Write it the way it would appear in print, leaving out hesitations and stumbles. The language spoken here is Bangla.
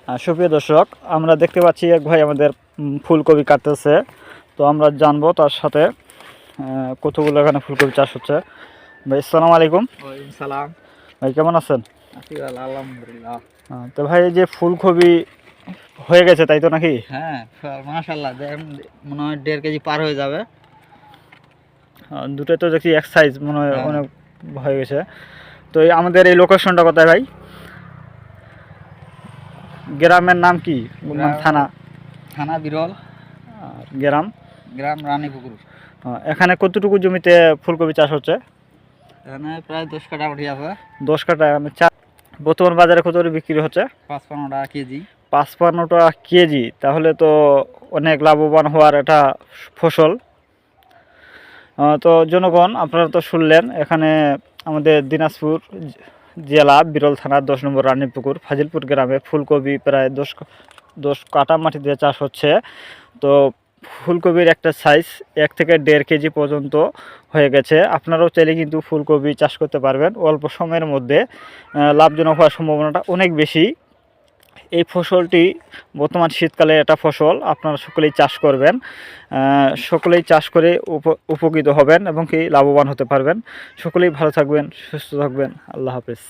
সুপ্রিয় দর্শক, আমরা দেখতে পাচ্ছি এক ভাই আমাদের ফুলকপি কাটতেছে। তো আমরা জানবো তার সাথে কতগুলো এখানে ফুলকপি চাষ হচ্ছে। ভাই আসসালামু আলাইকুম। ওয়ালাইকুম সালাম। ভাই কেমন আছেন? আছি ভালো, আলহামদুলিল্লাহ। তো ভাই এই যে ফুলকপি হয়ে গেছে তাই তো নাকি? হ্যাঁ, মাশাআল্লাহ, মনে হয় 1.5 কেজি পার হয়ে যাবে। দুটো তো দেখি এক সাইজ মনে হয়, হ্যাঁ। অনেক হয়ে গেছে। তো আমাদের এই লোকেশনটা কোথায় ভাই? গ্রামের নাম কি? থানা? থানা বিরল, আর গ্রাম? গ্রাম রানীপুকুর। এখানে কতটুকু জমিতে ফুলকপি চাষ হচ্ছে? এখানে প্রায় 10 কাঠা উঠে আছে। 10 কাঠা। বর্তমান বাজারে কত করে বিক্রি হচ্ছে? 55 টাকা কেজি। 55 টাকা কেজি, তাহলে তো অনেক লাভবান হওয়ার একটা ফসল। তো জনগণ, আপনারা তো শুনলেন, এখানে আমাদের দিনাজপুর জেলা বিরল থানার 10 নম্বর রানীপুকুর ফাজিলপুর গ্রামে ফুলকপি প্রায় 10 কাঠা মাটিতে চাষ হচ্ছে। তো ফুলকপির একটা সাইজ 1 থেকে 1.5 কেজি পর্যন্ত হয়ে গেছে। আপনারাও চাইলে কিন্তু ফুলকপি চাষ করতে পারবেন অল্প সময়ের মধ্যে। লাভজনক হওয়ার সম্ভাবনাটা অনেক বেশি। এই ফসলটি বর্তমান শীতকালে একটা ফসল, আপনারা সকলেই চাষ করবেন। সকলেই চাষ করে উপকৃত হবেন এবং কি লাভবান হতে পারবেন। সকলেই ভালো থাকবেন, সুস্থ থাকবেন। আল্লাহ হাফেজ।